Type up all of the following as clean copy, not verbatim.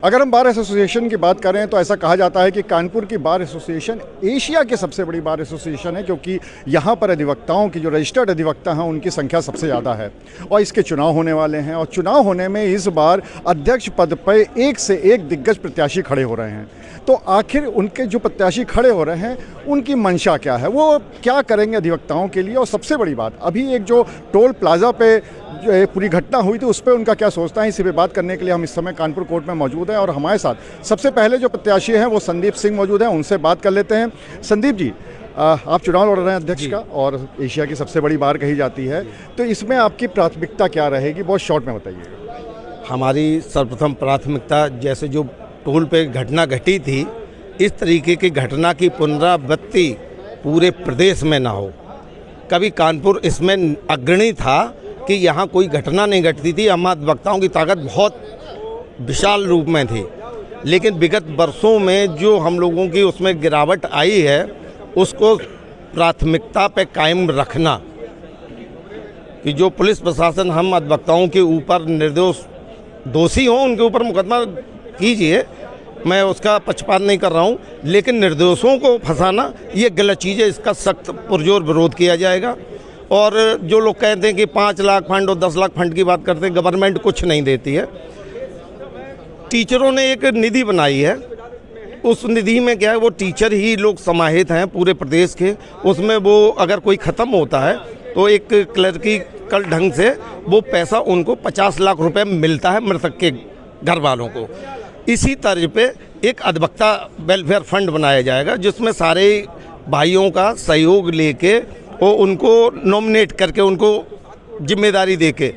अगर हम bar association की बात करें तो ऐसा कहा जाता है कि कानपुर की बार एसोसिएशन एशिया की सबसे बड़ी बार एसोसिएशन है, क्योंकि यहाँ पर अधिवक्ताओं की जो रजिस्टर्ड अधिवक्ता हैं उनकी संख्या सबसे ज़्यादा है और इसके चुनाव होने वाले हैं। और चुनाव होने में इस बार अध्यक्ष पद पर एक से एक दिग्गज प्रत्याशी खड़े हो रहे हैं। तो आखिर उनके जो प्रत्याशी खड़े हो रहे हैं उनकी मंशा क्या है, वो क्या करेंगे अधिवक्ताओं के लिए। और सबसे बड़ी बात, अभी एक जो टोल प्लाजा पे जो पूरी घटना हुई थी उस पर उनका क्या सोचता है, इसी पे बात करने के लिए हम इस समय कानपुर कोर्ट में मौजूद हैं। और हमारे साथ सबसे पहले जो प्रत्याशी हैं वो संदीप सिंह मौजूद हैं, उनसे बात कर लेते हैं। संदीप जी, आप चुनाव लड़ रहे हैं अध्यक्ष का और एशिया की सबसे बड़ी बार कही जाती है, तो इसमें आपकी प्राथमिकता क्या रहेगी, बहुत शॉर्ट में बताइएगा। हमारी सर्वप्रथम प्राथमिकता, जैसे जो टोल पे घटना घटी थी, इस तरीके की घटना की पुनरावृत्ति पूरे प्रदेश में ना हो। कभी कानपुर इसमें अग्रणी था कि यहाँ कोई घटना नहीं घटती थी। हम अधिवक्ताओं की ताकत बहुत विशाल रूप में थी, लेकिन विगत वर्षों में जो हम लोगों की उसमें गिरावट आई है, उसको प्राथमिकता पे कायम रखना कि जो पुलिस प्रशासन हम अधिवक्ताओं के ऊपर निर्दोष दोषी हों उनके ऊपर मुकदमा कीजिए, मैं उसका पक्षपात नहीं कर रहा हूं, लेकिन निर्दोषों को फंसाना ये गलत चीज़ है। इसका सख्त पुरजोर विरोध किया जाएगा। और जो लोग कहते हैं कि 5 लाख फंड और 10 लाख फंड की बात करते हैं, गवर्नमेंट कुछ नहीं देती है। टीचरों ने एक निधि बनाई है, उस निधि में क्या है, वो टीचर ही लोग समाहित हैं पूरे प्रदेश के। उसमें वो अगर कोई ख़त्म होता है तो एक क्लर्किकल ढंग से वो पैसा उनको 50 लाख रुपए मिलता है मृतक के घर वालों को। इसी तर्ज पे एक अधिवक्ता वेलफेयर फंड बनाया जाएगा, जिसमें सारे भाइयों का सहयोग लेके वो उनको नॉमिनेट करके उनको जिम्मेदारी देके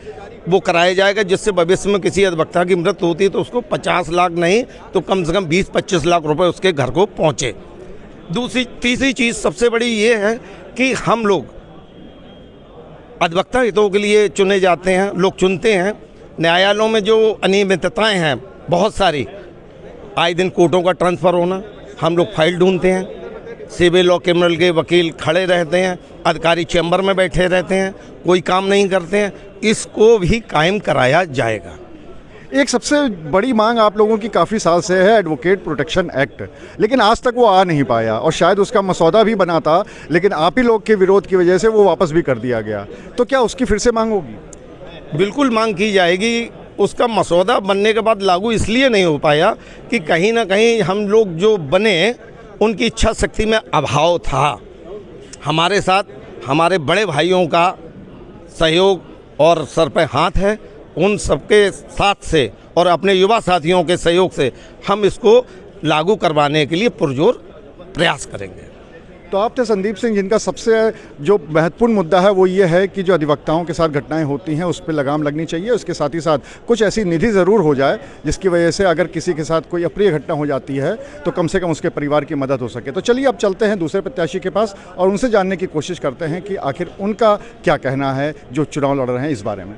वो कराया जाएगा, जिससे भविष्य में किसी अधिवक्ता की मृत्यु होती है तो उसको 50 लाख नहीं तो कम से कम 20-25 लाख रुपए उसके घर को पहुँचे। तीसरी चीज़ सबसे बड़ी ये है कि हम लोग अधिवक्ता हितों के लिए चुने जाते हैं, लोग चुनते हैं। न्यायालयों में जो अनियमितताएं हैं बहुत सारी, आए दिन कोर्टों का ट्रांसफ़र होना, हम लोग फाइल ढूंढते हैं, सिविल और क्रिमिनल के वकील खड़े रहते हैं, अधिकारी चैम्बर में बैठे रहते हैं, कोई काम नहीं करते हैं। इसको भी कायम कराया जाएगा। एक सबसे बड़ी मांग आप लोगों की काफ़ी साल से है एडवोकेट प्रोटेक्शन एक्ट, लेकिन आज तक वो आ नहीं पाया और शायद उसका मसौदा भी बना था, लेकिन आप ही लोग के विरोध की वजह से वो वापस भी कर दिया गया। तो क्या उसकी फिर से मांग होगी? बिल्कुल मांग की जाएगी। उसका मसौदा बनने के बाद लागू इसलिए नहीं हो पाया कि कहीं ना कहीं हम लोग जो बने उनकी इच्छा शक्ति में अभाव था। हमारे साथ हमारे बड़े भाइयों का सहयोग और सर पे हाथ है, उन सबके साथ से और अपने युवा साथियों के सहयोग से हम इसको लागू करवाने के लिए पुरजोर प्रयास करेंगे। तो आप थे संदीप सिंह, जिनका सबसे जो महत्वपूर्ण मुद्दा है वो ये है कि जो अधिवक्ताओं के साथ घटनाएं होती हैं उस पर लगाम लगनी चाहिए। उसके साथ ही साथ कुछ ऐसी निधि ज़रूर हो जाए जिसकी वजह से अगर किसी के साथ कोई अप्रिय घटना हो जाती है तो कम से कम उसके परिवार की मदद हो सके। तो चलिए अब चलते हैं दूसरे प्रत्याशी के पास और उनसे जानने की कोशिश करते हैं कि आखिर उनका क्या कहना है जो चुनाव लड़ रहे हैं इस बारे में।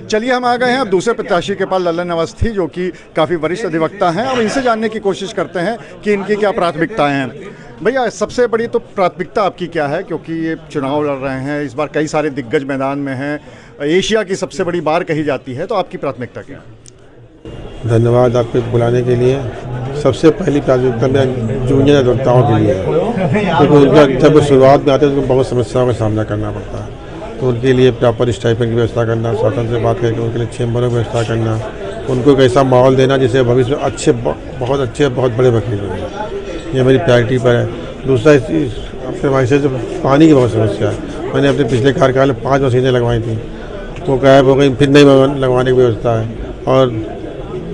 चलिए हम आ गए हैं अब दूसरे प्रत्याशी के पास, ललन अवस्थी, जो कि काफ़ी वरिष्ठ अधिवक्ता हैं, और इनसे जानने की कोशिश करते हैं कि इनकी क्या प्राथमिकताएं हैं। भैया, सबसे बड़ी तो प्राथमिकता आपकी क्या है, क्योंकि ये चुनाव लड़ रहे हैं इस बार, कई सारे दिग्गज मैदान में हैं, एशिया की सबसे बड़ी बार कही जाती है, तो आपकी प्राथमिकता क्या है? धन्यवाद आपको बुलाने के लिए। सबसे पहली प्राथमिकता में जूनियर अधिवक्ताओं के लिए है, क्योंकि उनका जब वो शुरुआत में आते हैं तो उनको बहुत समस्याओं का सामना करना पड़ता है। तो उनके लिए प्रॉपर स्टाइपेंड की व्यवस्था करना, शासन से बात करके उनके लिए चैम्बरों की व्यवस्था करना, उनको एक ऐसा माहौल देना जिससे भविष्य में बहुत बड़े वकील होंगे। ये मेरी प्रायोरिटी पर है। दूसरा, अपने भाई से जो पानी की बहुत समस्या है, मैंने अपने पिछले कार्यकाल में 5 मशीनें लगवाई थी, वो गायब हो गई, फिर नई लगवाने की व्यवस्था है। और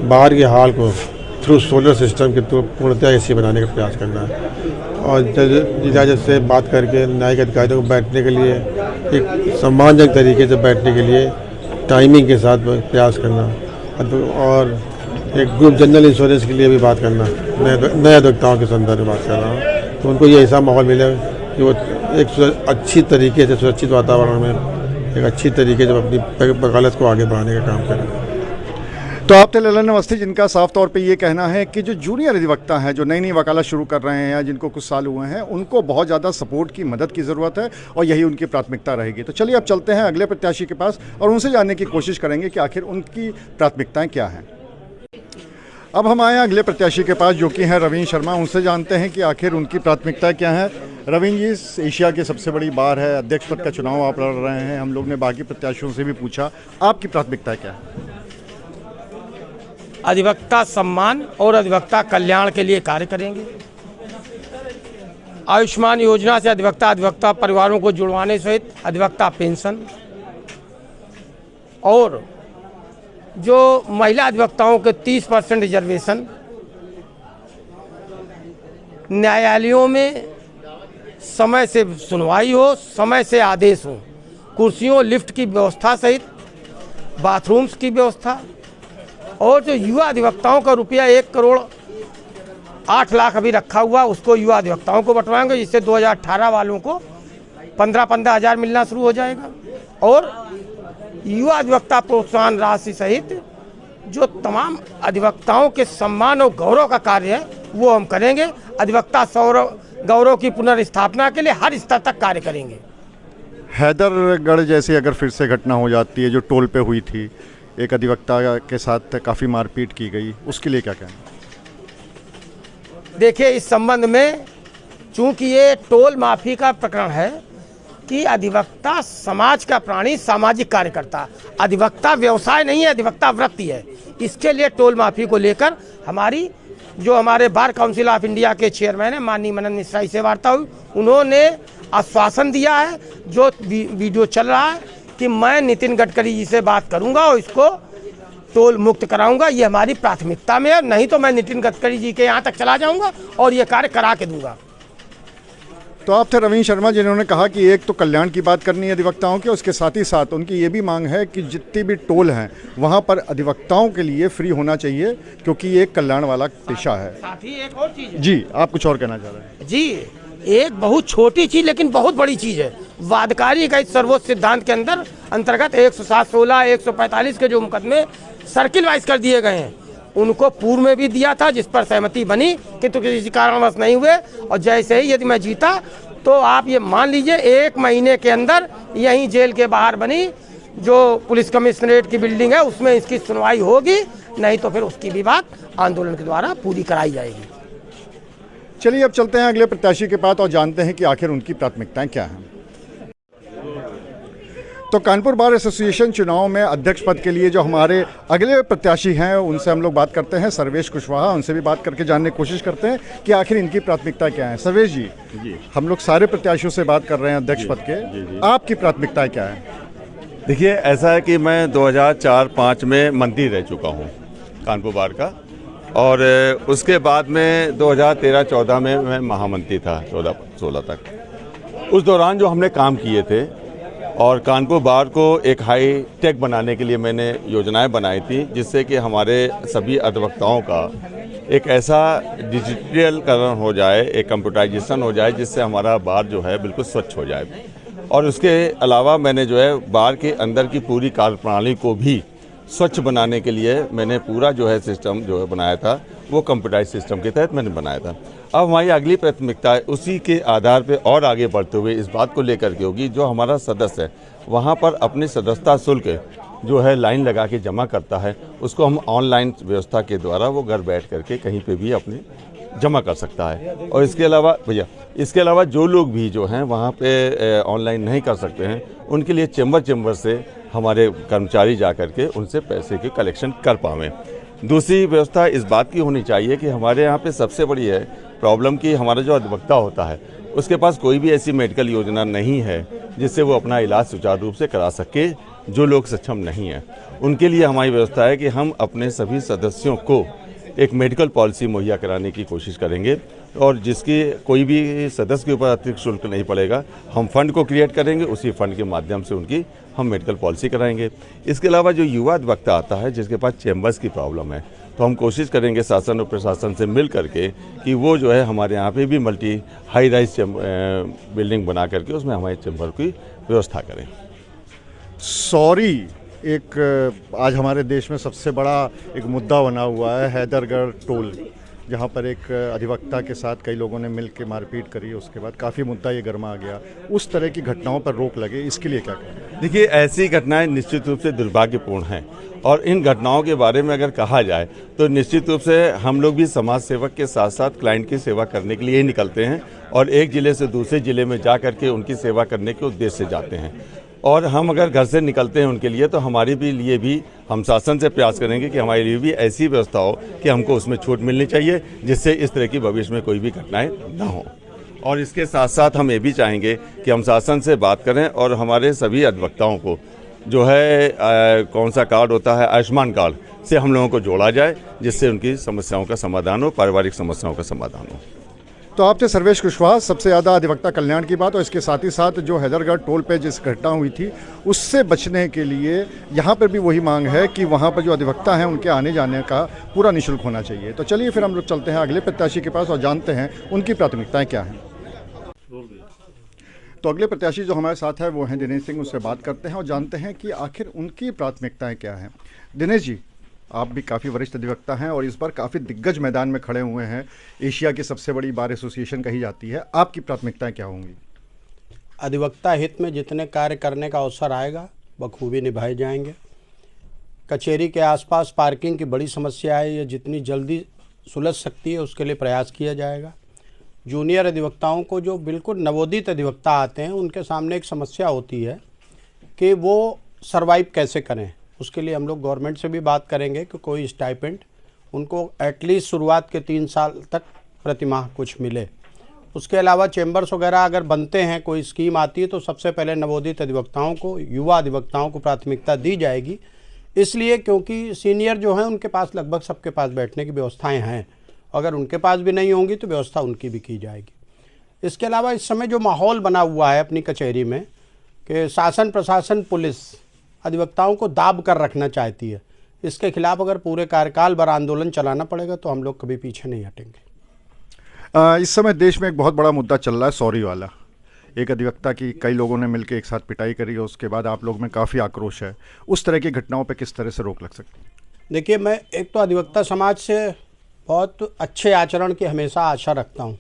बाहर के हाल को थ्रू सोलर सिस्टम के थ्रू पूर्णतः AC बनाने का प्रयास करना है। और इजाज़त से बात करके न्यायिक अधिकारियों को बैठने के लिए एक सम्मानजनक तरीके से बैठने के लिए टाइमिंग के साथ प्रयास करना, और एक ग्रुप जनरल इंश्योरेंस के लिए भी बात करना। नए अधिवक्ताओं के संदर्भ में बात कर रहा हूँ, तो उनको ये ऐसा माहौल मिले कि वो एक अच्छी तरीके से सुरक्षित वातावरण में एक अच्छी तरीके से अपनी वकालत को आगे बढ़ाने का काम करें। तो आप थे ललन अवस्थी, जिनका साफ तौर पे ये कहना है कि जो जूनियर अधिवक्ता हैं, जो नई नई वकालत शुरू कर रहे हैं या जिनको कुछ साल हुए हैं, उनको बहुत ज़्यादा सपोर्ट की, मदद की ज़रूरत है और यही उनकी प्राथमिकता रहेगी। तो चलिए अब चलते हैं अगले प्रत्याशी के पास और उनसे जानने की कोशिश करेंगे कि आखिर उनकी प्राथमिकताएं क्या हैं। अब हम आए हैं अगले प्रत्याशी के पास जो कि हैं रवीन शर्मा। उनसे जानते हैं कि आखिर उनकी प्राथमिकता क्या है। रवीन जी, एशिया की सबसे बड़ी बार है, अध्यक्ष पद का चुनाव आप लड़ रहे हैं। हम लोग ने बाकी प्रत्याशियों से भी पूछा, आपकी प्राथमिकता क्या है? अधिवक्ता सम्मान और अधिवक्ता कल्याण के लिए कार्य करेंगे। आयुष्मान योजना से अधिवक्ता परिवारों को जुड़वाने सहित अधिवक्ता पेंशन और जो महिला अधिवक्ताओं के 30% रिजर्वेशन, न्यायालयों में समय से सुनवाई हो, समय से आदेश हो, कुर्सियों लिफ्ट की व्यवस्था सहित बाथरूम्स की व्यवस्था, और जो युवा अधिवक्ताओं का रुपया 1,08,00,000 अभी रखा हुआ उसको युवा अधिवक्ताओं को बंटवाएंगे, जिससे 2018 वालों को 15-15 हज़ार मिलना शुरू हो जाएगा। और युवा अधिवक्ता प्रोत्साहन राशि सहित जो तमाम अधिवक्ताओं के सम्मान और गौरव का कार्य है वो हम करेंगे। अधिवक्ता गौरव की पुनर्स्थापना के लिए हर स्तर तक कार्य करेंगे। हैदरगढ़ जैसी अगर फिर से घटना हो जाती है, जो टोल पे हुई थी, एक अधिवक्ता के साथ काफ़ी मारपीट की गई, उसके लिए क्या कहना? देखिए, इस संबंध में चूंकि ये टोल माफी का प्रकरण है कि अधिवक्ता समाज का प्राणी, सामाजिक कार्यकर्ता, अधिवक्ता व्यवसाय नहीं है, अधिवक्ता वृत्ति है। इसके लिए टोल माफी को लेकर हमारे बार काउंसिल ऑफ इंडिया के चेयरमैन है माननीय मनन मिश्रा से वार्ता हुई। उन्होंने आश्वासन दिया है, जो वीडियो चल रहा है, कि मैं नितिन गडकरी जी से बात करूंगा और इसको टोल मुक्त कराऊंगा। ये हमारी प्राथमिकता में है, नहीं तो मैं नितिन गडकरी जी के यहाँ तक चला जाऊंगा और ये कार्य करा के दूंगा। तो आप थे रवीन शर्मा, जिन्होंने कहा कि एक तो कल्याण की बात करनी है अधिवक्ताओं के, उसके साथ ही साथ उनकी ये भी मांग है कि जितनी भी टोल हैं वहाँ पर अधिवक्ताओं के लिए फ्री होना चाहिए, क्योंकि ये एक कल्याण वाला पेशा है। साथ ही एक और चीज़ है। जी, आप कुछ और कहना चाह रहे हैं? जी, एक बहुत छोटी चीज़ लेकिन बहुत बड़ी चीज़ है। वादकारी का इस सर्वोच्च सिद्धांत के अंतर्गत 107, 16, 145 के जो मुकदमे सर्किल वाइज कर दिए गए हैं, उनको पूर्व में भी दिया था, जिस पर सहमति बनी कि तो किसी कारणवश नहीं हुए। और जैसे ही यदि मैं जीता तो आप ये मान लीजिए 1 महीने के अंदर यहीं जेल के बाहर बनी जो पुलिस कमिश्नरेट की बिल्डिंग है उसमें इसकी सुनवाई होगी, नहीं तो फिर उसकी भी बात आंदोलन के द्वारा पूरी कराई जाएगी। चलिए अब चलते हैं अगले प्रत्याशी के पास और जानते हैं कि आखिर उनकी प्राथमिकताएं क्या हैं। तो कानपुर बार एसोसिएशन चुनाव में अध्यक्ष पद के लिए जो हमारे अगले प्रत्याशी हैं उनसे हम लोग बात करते हैं। सर्वेश कुशवाहा, उनसे भी बात करके जानने की कोशिश करते हैं कि आखिर इनकी प्राथमिकता क्या है। सर्वेश जी, हम लोग सारे प्रत्याशियों से बात कर रहे हैं अध्यक्ष पद के, आपकी प्राथमिकताएं क्या है? देखिए, ऐसा है कि मैं 2004-05 में मंत्री रह चुका हूँ कानपुर बार का, और उसके बाद में 2013-14 में मैं महामंत्री था 14-16 तक। उस दौरान जो हमने काम किए थे और कानपुर बार को एक हाई टेक बनाने के लिए मैंने योजनाएं बनाई थी, जिससे कि हमारे सभी अधिवक्ताओं का एक ऐसा डिजिटलीकरण हो जाए, एक कंप्यूटराइजेशन हो जाए, जिससे हमारा बार जो है बिल्कुल स्वच्छ हो जाए। और उसके अलावा मैंने जो है बार के अंदर की पूरी कार्यप्रणाली को भी स्वच्छ बनाने के लिए मैंने पूरा जो है सिस्टम जो है बनाया था, वो कंप्यूटराइज सिस्टम के तहत मैंने बनाया था। अब हमारी अगली प्राथमिकता उसी के आधार पे और आगे बढ़ते हुए इस बात को लेकर के होगी, जो हमारा सदस्य है वहाँ पर अपनी सदस्यता शुल्क जो है लाइन लगा के जमा करता है, उसको हम ऑनलाइन व्यवस्था के द्वारा वो घर बैठ करके कहीं पे भी अपने जमा कर सकता है। और इसके अलावा जो लोग भी जो हैं वहाँ पे ऑनलाइन नहीं कर सकते हैं, उनके लिए चेंबर से हमारे कर्मचारी जा कर के उनसे पैसे की कलेक्शन कर पावें। दूसरी व्यवस्था इस बात की होनी चाहिए कि हमारे यहाँ पे सबसे बड़ी है प्रॉब्लम कि हमारा जो अधिवक्ता होता है उसके पास कोई भी ऐसी मेडिकल योजना नहीं है जिससे वो अपना इलाज सुचारू रूप से करा सके। जो लोग सक्षम नहीं हैं उनके लिए हमारी व्यवस्था है कि हम अपने सभी सदस्यों को एक मेडिकल पॉलिसी मुहैया कराने की कोशिश करेंगे, और जिसकी कोई भी सदस्य के ऊपर अतिरिक्त शुल्क नहीं पड़ेगा। हम फंड को क्रिएट करेंगे, उसी फंड के माध्यम से उनकी हम मेडिकल पॉलिसी कराएंगे। इसके अलावा जो युवा अधिवक्ता आता है जिसके पास चैम्बर्स की प्रॉब्लम है, तो हम कोशिश करेंगे शासन और प्रशासन से मिल करके कि वो जो है हमारे यहाँ पे भी मल्टी हाई राइज बिल्डिंग बना करके उसमें हमारे चैम्बर की व्यवस्था करें। सॉरी, एक आज हमारे देश में सबसे बड़ा एक मुद्दा बना हुआ है हैदरगढ़ टोल। जहाँ पर एक अधिवक्ता के साथ कई लोगों ने मिल के मारपीट करी, उसके बाद काफ़ी मुद्दा ये गर्मा आ गया। उस तरह की घटनाओं पर रोक लगे, इसके लिए क्या करें? देखिए, ऐसी घटनाएं निश्चित रूप से दुर्भाग्यपूर्ण हैं और इन घटनाओं के बारे में अगर कहा जाए तो निश्चित रूप से हम लोग भी समाज सेवक के साथ साथ क्लाइंट की सेवा करने के लिए ही निकलते हैं और एक ज़िले से दूसरे ज़िले में जा करके उनकी सेवा करने के उद्देश्य से जाते हैं। और हम अगर घर से निकलते हैं उनके लिए तो हमारे भी लिए भी हम शासन से प्रयास करेंगे कि हमारे लिए भी ऐसी व्यवस्था हो कि हमको उसमें छूट मिलनी चाहिए, जिससे इस तरह की भविष्य में कोई भी घटनाएं ना हो। और इसके साथ साथ हम ये भी चाहेंगे कि हम शासन से बात करें और हमारे सभी अधिवक्ताओं को जो है कौन सा कार्ड होता है, आयुष्मान कार्ड से हम लोगों को जोड़ा जाए, जिससे उनकी समस्याओं का समाधान हो, पारिवारिक समस्याओं का समाधान हो। तो आपसे सर्वेश कुशवाहा, सबसे ज़्यादा अधिवक्ता कल्याण की बात और इसके साथ ही साथ जो हैदरगढ़ टोल पे जिस घटना हुई थी उससे बचने के लिए यहाँ पर भी वही मांग है कि वहाँ पर जो अधिवक्ता हैं उनके आने जाने का पूरा निःशुल्क होना चाहिए। तो चलिए फिर हम लोग चलते हैं अगले प्रत्याशी के पास और जानते हैं उनकी प्राथमिकताएँ क्या हैं। तो अगले प्रत्याशी जो हमारे साथ है वो हैं दिनेश सिंह, उससे बात करते हैं और जानते हैं कि आखिर उनकी प्राथमिकताएँ क्या हैं। दिनेश जी, आप भी काफ़ी वरिष्ठ अधिवक्ता हैं और इस बार काफ़ी दिग्गज मैदान में खड़े हुए हैं, एशिया की सबसे बड़ी बार एसोसिएशन कही जाती है, आपकी प्राथमिकताएं क्या होंगी? अधिवक्ता हित में जितने कार्य करने का अवसर आएगा बखूबी निभाए जाएंगे। कचहरी के आसपास पार्किंग की बड़ी समस्या है, ये जितनी जल्दी सुलझ सकती है उसके लिए प्रयास किया जाएगा। जूनियर अधिवक्ताओं को जो बिल्कुल नवोदित अधिवक्ता आते हैं उनके सामने एक समस्या होती है कि वो सर्वाइव कैसे करें। उसके लिए हम लोग गवर्नमेंट से भी बात करेंगे कि कोई स्टाइपेंड उनको एटलीस्ट शुरुआत के 3 साल तक प्रतिमाह कुछ मिले। उसके अलावा चैम्बर्स वगैरह अगर बनते हैं, कोई स्कीम आती है तो सबसे पहले नवोदित अधिवक्ताओं को, युवा अधिवक्ताओं को प्राथमिकता दी जाएगी। इसलिए क्योंकि सीनियर जो हैं उनके पास लगभग सबके पास बैठने की व्यवस्थाएँ हैं, अगर उनके पास भी नहीं होंगी तो व्यवस्था उनकी भी की जाएगी। इसके अलावा इस समय जो माहौल बना हुआ है अपनी कचहरी में कि शासन प्रशासन पुलिस अधिवक्ताओं को दाब कर रखना चाहती है, इसके खिलाफ अगर पूरे कार्यकाल भर आंदोलन चलाना पड़ेगा तो हम लोग कभी पीछे नहीं हटेंगे। इस समय देश में एक बहुत बड़ा मुद्दा चल रहा है, सॉरी वाला। एक अधिवक्ता की कई लोगों ने मिलकर एक साथ पिटाई करी और उसके बाद आप लोग में काफ़ी आक्रोश है। उस तरह की घटनाओं पर किस तरह से रोक लग सकती है? देखिए, मैं एक तो अधिवक्ता समाज से बहुत अच्छे आचरण की हमेशा आशा रखता हूँ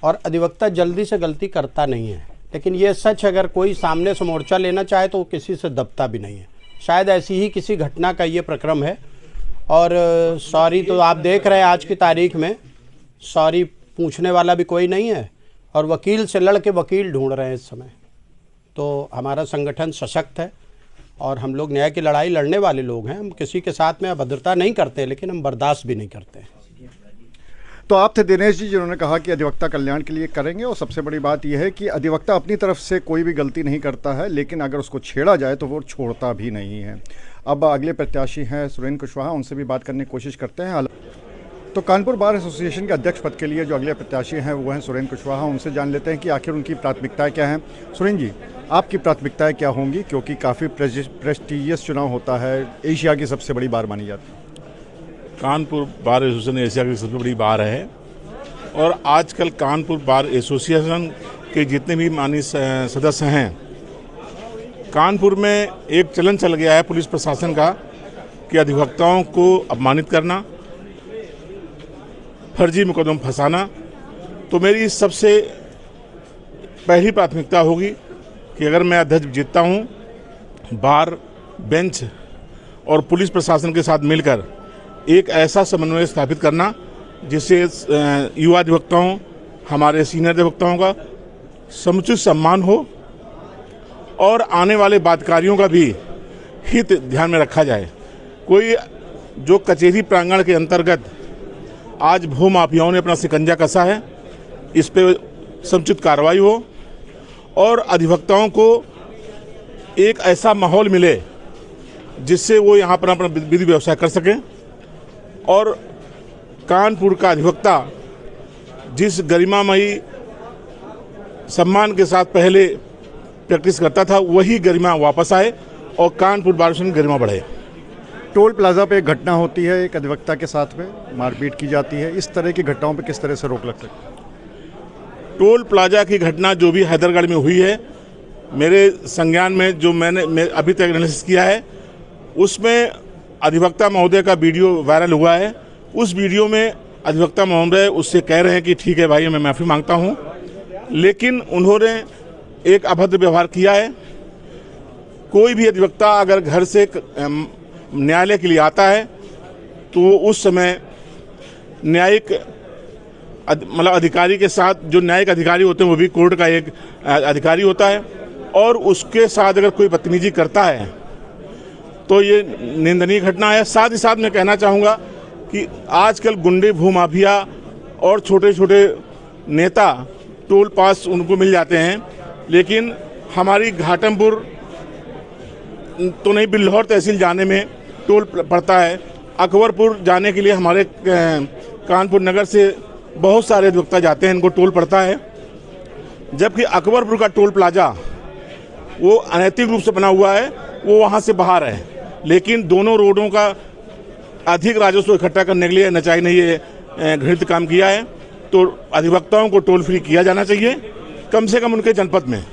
और अधिवक्ता जल्दी से गलती करता नहीं है, लेकिन ये सच अगर कोई सामने से मोर्चा लेना चाहे तो वो किसी से दबता भी नहीं है। शायद ऐसी ही किसी घटना का ये प्रक्रम है। और सॉरी तो आप देख रहे हैं आज की तारीख में सॉरी पूछने वाला भी कोई नहीं है और वकील से लड़ के वकील ढूंढ रहे हैं इस समय। तो हमारा संगठन सशक्त है और हम लोग न्याय की लड़ाई लड़ने वाले लोग हैं। हम किसी के साथ में अभद्रता नहीं करते, लेकिन हम बर्दाश्त भी नहीं करते। तो आप थे दिनेश जी जिन्होंने कहा कि अधिवक्ता कल्याण के लिए करेंगे और सबसे बड़ी बात यह है कि अधिवक्ता अपनी तरफ से कोई भी गलती नहीं करता है, लेकिन अगर उसको छेड़ा जाए तो वो छोड़ता भी नहीं है। अब अगले प्रत्याशी हैं सुरेंद्र कुशवाहा, उनसे भी बात करने की कोशिश करते हैं। तो कानपुर बार एसोसिएशन के अध्यक्ष पद के लिए जो अगले प्रत्याशी हैं वो हैं सुरेंद्र कुशवाहा, उनसे जान लेते हैं कि आखिर उनकी प्राथमिकताएँ क्या हैं। सुरेंद्र जी, आपकी प्राथमिकताएँ क्या होंगी, क्योंकि काफ़ी प्रेस्टिजियस चुनाव होता है, एशिया की सबसे बड़ी बार मानी जाती है। कानपुर बार एसोसिएशन एशिया की सबसे बड़ी बार है और आजकल कानपुर बार एसोसिएशन के जितने भी माननीय सदस्य हैं, कानपुर में एक चलन चल गया है पुलिस प्रशासन का कि अधिवक्ताओं को अपमानित करना, फर्जी मुकदमा फंसाना। तो मेरी सबसे पहली प्राथमिकता होगी कि अगर मैं अध्यक्ष जीतता हूँ, बार बेंच और पुलिस प्रशासन के साथ मिलकर एक ऐसा समन्वय स्थापित करना जिससे युवा अधिवक्ताओं, हमारे सीनियर अधिवक्ताओं का समुचित सम्मान हो और आने वाले बातकारियों का भी हित ध्यान में रखा जाए। कोई जो कचहरी प्रांगण के अंतर्गत आज भू माफियाओं ने अपना शिकंजा कसा है, इस पे समुचित कार्रवाई हो और अधिवक्ताओं को एक ऐसा माहौल मिले जिससे वो यहाँ पर अपना विधि व्यवसाय कर सकें। और कानपुर का अधिवक्ता जिस गरिमामयी सम्मान के साथ पहले प्रैक्टिस करता था, वही गरिमा वापस आए और कानपुर बार एसोसिएशन की गरिमा बढ़े। टोल प्लाजा पे एक घटना होती है, एक अधिवक्ता के साथ में मारपीट की जाती है, इस तरह की घटनाओं पे किस तरह से रोक लग सकती है? टोल प्लाजा की घटना जो भी हैदरगढ़ में हुई है, मेरे संज्ञान में जो मैंने अभी तक एनालिसिस किया है, उसमें अधिवक्ता महोदय का वीडियो वायरल हुआ है। उस वीडियो में अधिवक्ता महोदय उससे कह रहे हैं कि ठीक है भाई, मैं माफ़ी मांगता हूं, लेकिन उन्होंने एक अभद्र व्यवहार किया है। कोई भी अधिवक्ता अगर घर से न्यायालय के लिए आता है तो उस समय न्यायिक मतलब अधिकारी के साथ, जो न्यायिक अधिकारी होते हैं वो भी कोर्ट का एक अधिकारी होता है, और उसके साथ अगर कोई बदतमीजी करता है तो ये निंदनीय घटना है। साथ ही साथ मैं कहना चाहूँगा कि आजकल गुंडे, भूमाफिया और छोटे छोटे नेता टोल पास उनको मिल जाते हैं, लेकिन हमारी घाटमपुर तो नहीं, बिल्हौर तहसील जाने में टोल पड़ता है। अकबरपुर जाने के लिए हमारे कानपुर नगर से बहुत सारे अधिवक्ता जाते हैं, इनको टोल पड़ता है। जबकि अकबरपुर का टोल प्लाजा वो अनैतिक रूप से बना हुआ है, वो वहाँ से बाहर है, लेकिन दोनों रोडों का अधिक राजस्व इकट्ठा करने के लिए NHAI ने ये घृणित काम किया है। तो अधिवक्ताओं को टोल फ्री किया जाना चाहिए, कम से कम उनके जनपद में।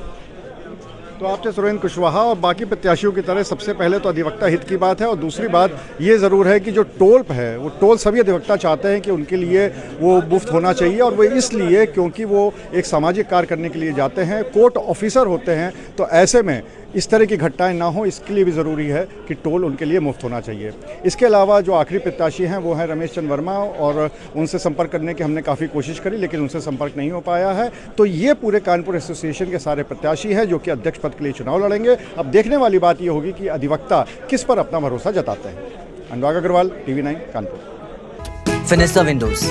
तो आपने सुरेंद्र कुशवाहा और बाकी प्रत्याशियों की तरह सबसे पहले तो अधिवक्ता हित की बात है, और दूसरी बात ये ज़रूर है कि जो टोल है वो टोल सभी अधिवक्ता चाहते हैं कि उनके लिए वो मुफ्त होना चाहिए, और वो इसलिए क्योंकि वो एक सामाजिक कार्य करने के लिए जाते हैं, कोर्ट ऑफिसर होते हैं। तो ऐसे में इस तरह की घटनाएं ना हो, इसके लिए भी ज़रूरी है कि टोल उनके लिए मुफ्त होना चाहिए। इसके अलावा जो आखिरी प्रत्याशी हैं वो हैं रमेश चंद्र वर्मा, और उनसे संपर्क करने की हमने काफ़ी कोशिश करी लेकिन उनसे संपर्क नहीं हो पाया है। तो ये पूरे कानपुर एसोसिएशन के सारे प्रत्याशी हैं जो कि अध्यक्ष पद के लिए चुनाव लड़ेंगे। अब देखने वाली बात ये होगी कि अधिवक्ता किस पर अपना भरोसा जताते हैं। Anurag Agarwal, TV9 Kanpur. Finista windows,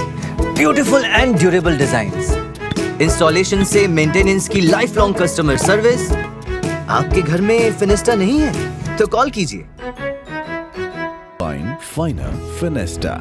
beautiful and durable designs, installation से मेंटेनेंस की लाइफ लॉन्ग कस्टमर सर्विस। आपके घर में फिनिस्टा नहीं है तो कॉल कीजिए। फाइनर फिनिस्टा।